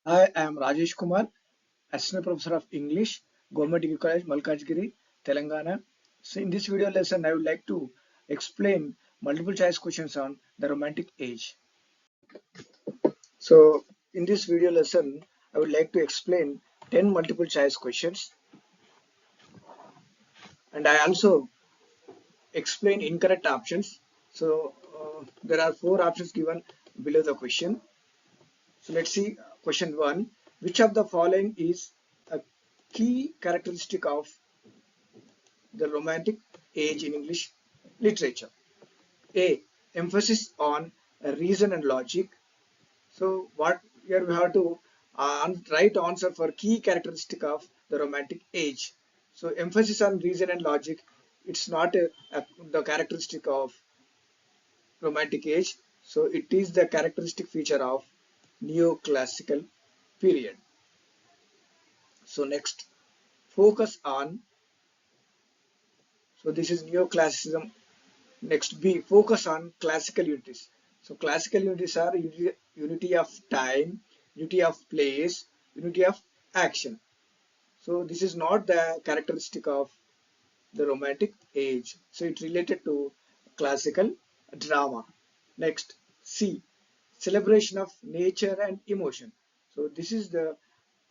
Hi, I am Rajesh Kumar, Assistant Professor of English, Government Degree College, Malkajgiri, Telangana. So in this video lesson, I would like to explain multiple choice questions on the Romantic age. So in this video lesson, I would like to explain 10 multiple choice questions, and I also explain incorrect options. So there are 4 options given below the question. So let's see question 1. Which of the following is a key characteristic of the Romantic age in English literature? A. Emphasis on reason and logic. So what here we have to write answer for key characteristic of the Romantic age. So emphasis on reason and logic. It's not the characteristic of Romantic age. So it is the characteristic feature of Neoclassical period. So next, focus on. So this is Neoclassicism. Next, B, focus on classical unities. So classical unities are unity of time, unity of place, unity of action. So this is not the characteristic of the Romantic age. So it's related to classical drama. Next, C, celebration of nature and emotion. So this is the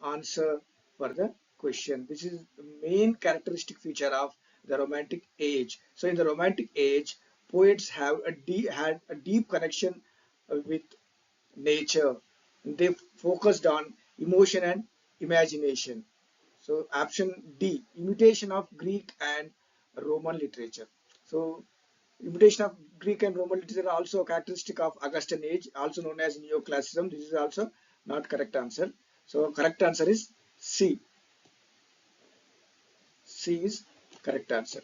answer for the question. This is the main characteristic feature of the Romantic age. So in the Romantic age, poets have had a deep connection with nature. They focused on emotion and imagination. So option D, imitation of Greek and Roman literature. So imitation of Greek and Roman literature are also a characteristic of Augustan age, also known as Neoclassicism. This is also not correct answer. So correct answer is C. C is correct answer.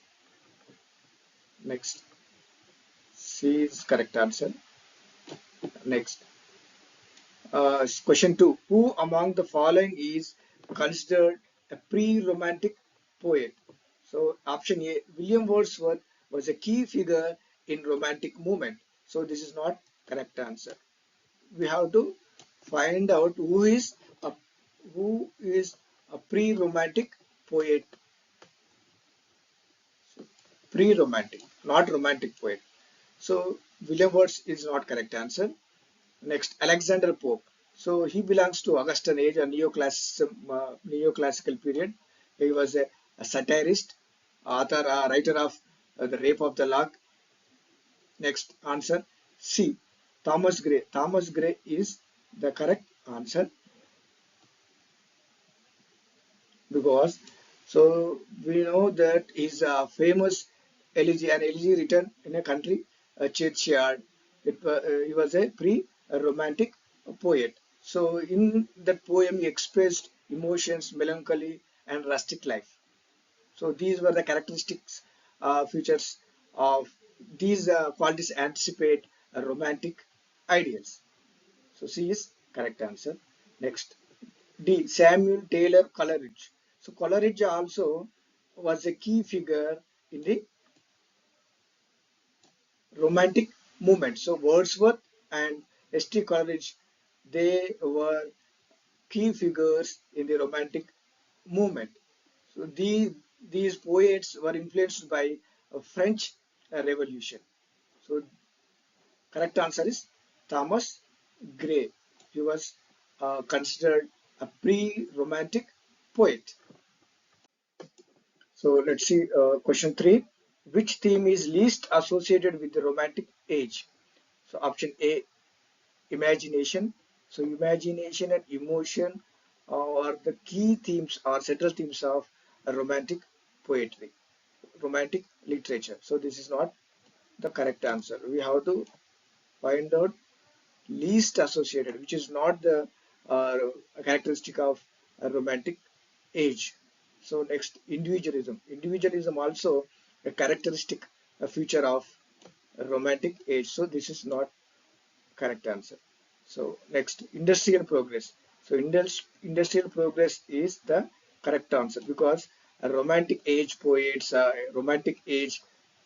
Next. C is correct answer. Next. Question 2. Who among the following is considered a pre-romantic poet? So option A, William Wordsworth was a key figure in Romantic movement. So this is not correct answer. We have to find out who is a pre-romantic poet. Pre-romantic, not romantic poet. So William Words is not correct answer. Next, Alexander Pope. So he belongs to Augustan age, a neoclassical period. He was a satirist, author, writer of The Rape of the Lock. Next answer, C. Thomas Gray. Thomas Gray is the correct answer because so we know that is a famous elegy, an elegy written in a country, a churchyard. He was a pre-romantic poet. So in that poem, he expressed emotions, melancholy, and rustic life. So these were the characteristics, features of these qualities anticipate romantic ideals. So C is correct answer. Next, D. Samuel Taylor Coleridge. So Coleridge also was a key figure in the Romantic movement. So Wordsworth and ST Coleridge, they were key figures in the Romantic movement. So these poets were influenced by a French Revolution. So correct answer is Thomas Gray. He was considered a pre-romantic poet. So let's see question 3. Which theme is least associated with the Romantic age? So option A, imagination. So imagination and emotion are the key themes or central themes of Romantic poetry, Romantic literature. So this is not the correct answer. We have to find out least associated, which is not the uh, characteristic of a Romantic age. So next, individualism. Individualism also a characteristic, a feature of a Romantic age. So this is not correct answer. So next, industrial progress. So industrial progress is the correct answer because a Romantic age poets, Romantic age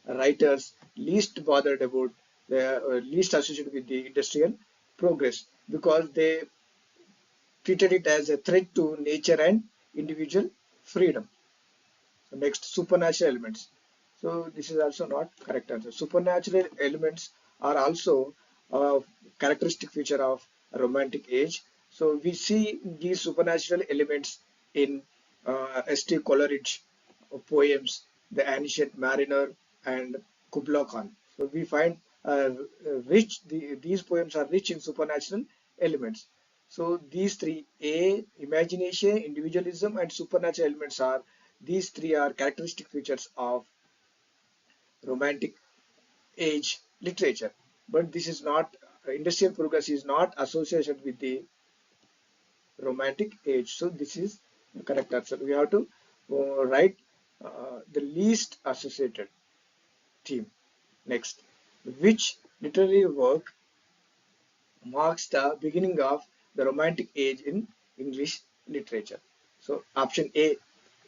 writers least bothered about the least associated with the industrial progress because they treated it as a threat to nature and individual freedom. So next, supernatural elements. So this is also not correct answer. Supernatural elements are also a characteristic feature of Romantic age. So we see these supernatural elements in ST Coleridge poems, The Ancient Mariner and Kubla Khan. So we find these poems are rich in supernatural elements. So these three, imagination, individualism, and supernatural elements are these three are characteristic features of Romantic age literature. But this is not industrial progress is not associated with the Romantic age. So this is the correct answer. We have to write the least associated theme. Next, which literary work marks the beginning of the Romantic age in English literature? So option A,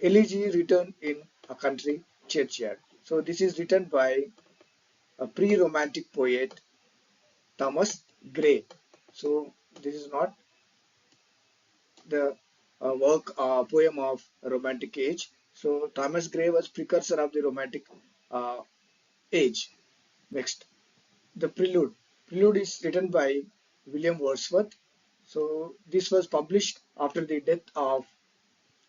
Elegy written in a country churchyard. So this is written by a pre-romantic poet Thomas Gray. So this is not the poem of Romantic age. So Thomas Gray was precursor of the Romantic uh, age. Next, the Prelude. Prelude is written by William Wordsworth. So this was published after the death of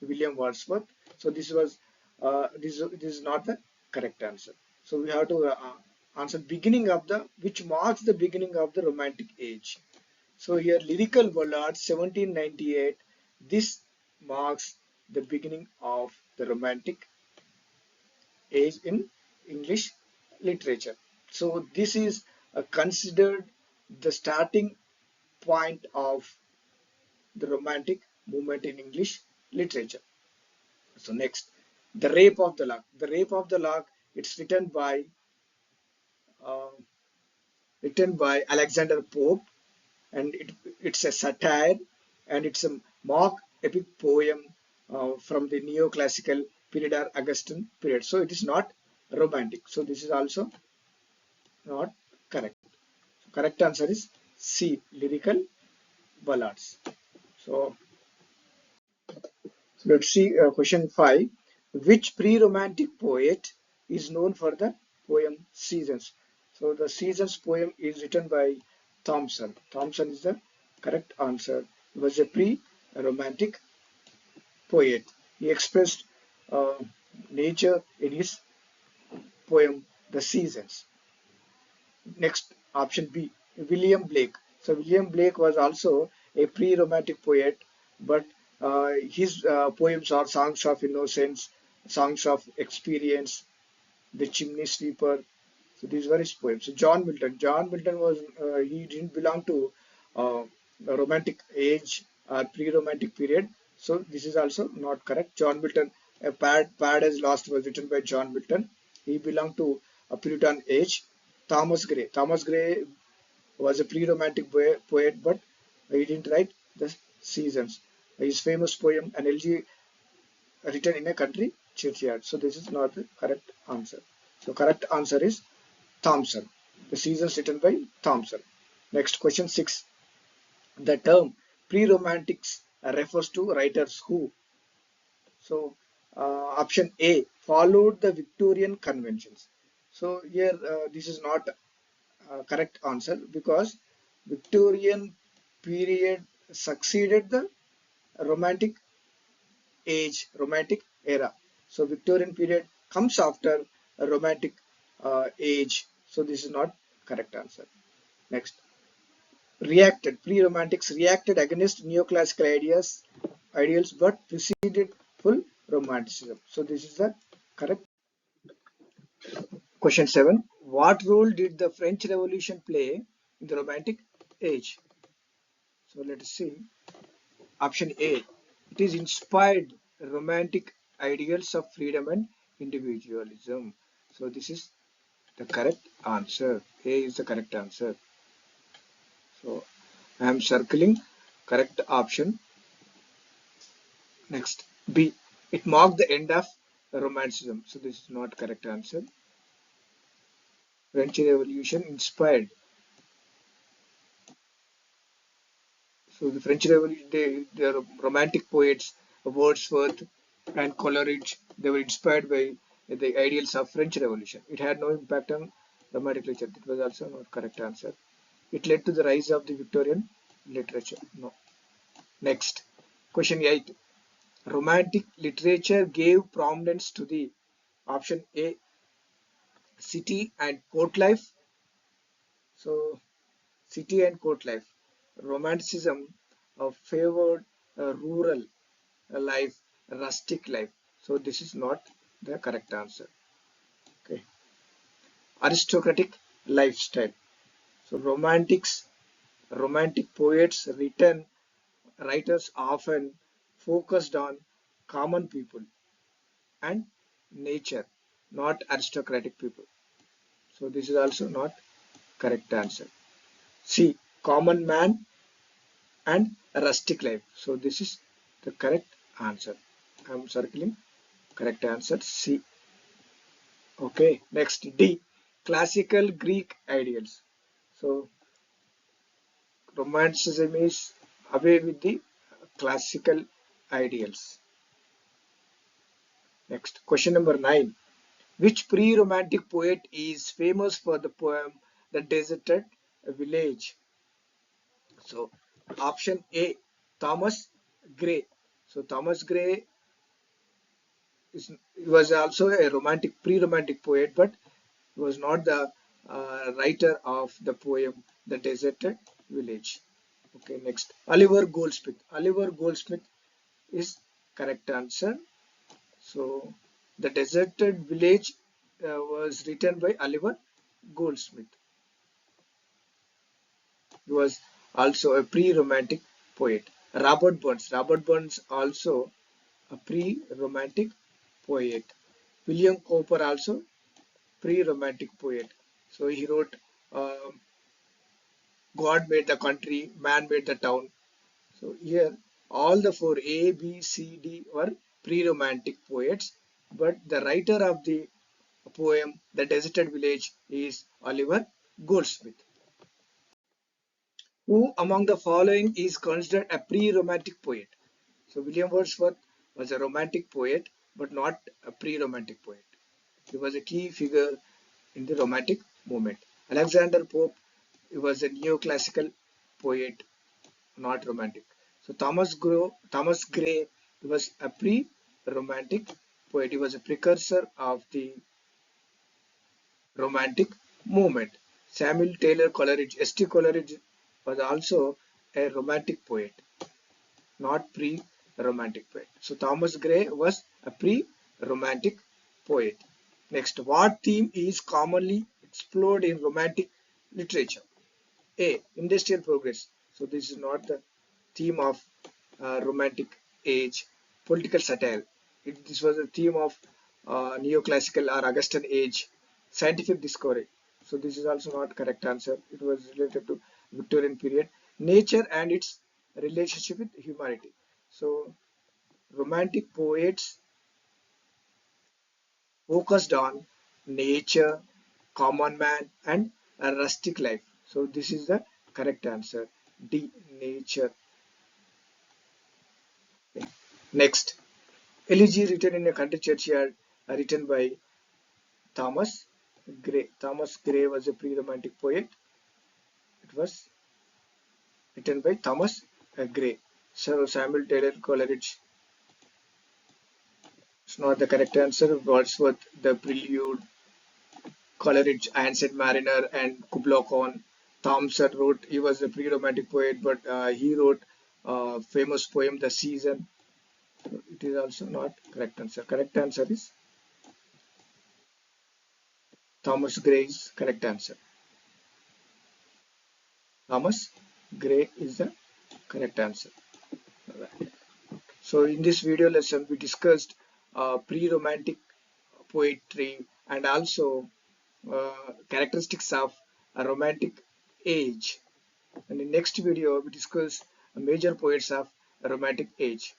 William Wordsworth. So this is not the correct answer. So we have to answer beginning of the which marks the beginning of the Romantic age. So here Lyrical Ballads 1798. This marks the beginning of the Romantic age in English literature. So this is considered the starting point of the Romantic movement in English literature. So next, the Rape of the Lock. The Rape of the Lock. It's uh, written by Alexander Pope, and it's a satire, and it's a mock epic poem from the neoclassical period or Augustan period. So it is not romantic. So this is also not correct. So correct answer is C, lyrical ballads. So, let's see question 5. Which pre-romantic poet is known for the poem Seasons? So the Seasons poem is written by Thomson. Thomson is the correct answer. He was a pre-romantic poet. He expressed uh, nature in his poem The Seasons. Next, option B, William Blake. So William Blake was also a pre-romantic poet, but his poems are songs of innocence, songs of experience, the chimney sweeper. So these were his poems. So John Milton. John Milton was he didn't belong to the romantic age or pre-romantic period. So this is also not correct. John Milton, a Paradise Lost was written by John Milton. He belonged to a Puritan age. Thomas Gray. Thomas Gray was a pre-romantic poet, but he didn't write the seasons. His famous poem, An Elegy written in a country churchyard. So this is not the correct answer. So correct answer is Thomson. The seasons written by Thomson. Next question 6. The term pre-romantics refers to writers who. So option A, followed the Victorian conventions. So here this is not correct answer because Victorian period succeeded the Romantic age, Romantic era. So Victorian period comes after a Romantic age. So this is not correct answer. Next, pre-romantics reacted against neoclassical ideals, but preceded full romanticism. So this is the correct. Question 7. What role did the French Revolution play in the Romantic age? So let us see. Option A. It is inspired romantic ideals of freedom and individualism. So this is the correct answer. A is the correct answer. So I am circling correct option. Next, B. It marked the end of romanticism. So this is not correct answer. French Revolution inspired. So the French Revolution, the Romantic poets, Wordsworth and Coleridge, they were inspired by the ideals of French Revolution. It had no impact on Romantic literature. That was also not correct answer. It led to the rise of the Victorian literature. No. Next, question 8. Romantic literature gave prominence to the option A, city and court life. So, city and court life. Romanticism favored rural life, rustic life. So, this is not the correct answer. Okay. Aristocratic lifestyle. So, romantic poets, writers often focused on common people and nature, not aristocratic people. So this is also not correct answer. C, common man and rustic life. So this is the correct answer. I am circling correct answer C. Okay, next D, classical Greek ideals. So romanticism is away with the classical ideals. Next, question number 9. Which pre-romantic poet is famous for the poem The Deserted Village? So, option A, Thomas Gray. So, Thomas Gray was also a pre-romantic poet, but he was not the writer of the poem The Deserted Village. Okay, next, Oliver Goldsmith. Oliver Goldsmith is correct answer. So, The Deserted Village was written by Oliver Goldsmith. He was also a pre-romantic poet. Robert Burns. Robert Burns also a pre-romantic poet. William Cowper also pre-romantic poet. So he wrote God made the country, man made the town. So here all the four A, B, C, D were pre-romantic poets, but the writer of the poem The Deserted Village is Oliver Goldsmith. Who among the following is considered a pre-romantic poet? So William Wordsworth was a romantic poet, but not a pre-romantic poet. He was a key figure in the Romantic movement. Alexander Pope, he was a neoclassical poet, not romantic. So Thomas Gray, he was a pre-romantic poet. He was a precursor of the Romantic movement. Samuel Taylor Coleridge, ST Coleridge was also a romantic poet, not pre-romantic poet. So Thomas Gray was a pre-romantic poet. Next, what theme is commonly explored in romantic literature? A, industrial progress. So this is not the theme of romantic age. Political satire. This was a theme of neoclassical or Augustan age. Scientific discovery. So this is also not correct answer. It was related to Victorian period. Nature and its relationship with humanity. So romantic poets focused on nature, common man, and a rustic life. So this is the correct answer. D, nature. Okay. Next, elegy written in a country churchyard, written by Thomas Gray. Thomas Gray was a pre-romantic poet. It was written by Thomas Gray. So Samuel Taylor Coleridge is not the correct answer. Wordsworth, the Prelude, Coleridge, Ancient Mariner, and Kubla Khan. Thomson wrote, he was a pre-romantic poet, but he wrote famous poem, The Season. So it is also not correct answer. Correct answer is Thomas Gray's correct answer. Thomas Gray is the correct answer. Right. So in this video lesson, we discussed pre-romantic poetry and also characteristics of a romantic age. And in next video, we discuss major poets of a romantic age.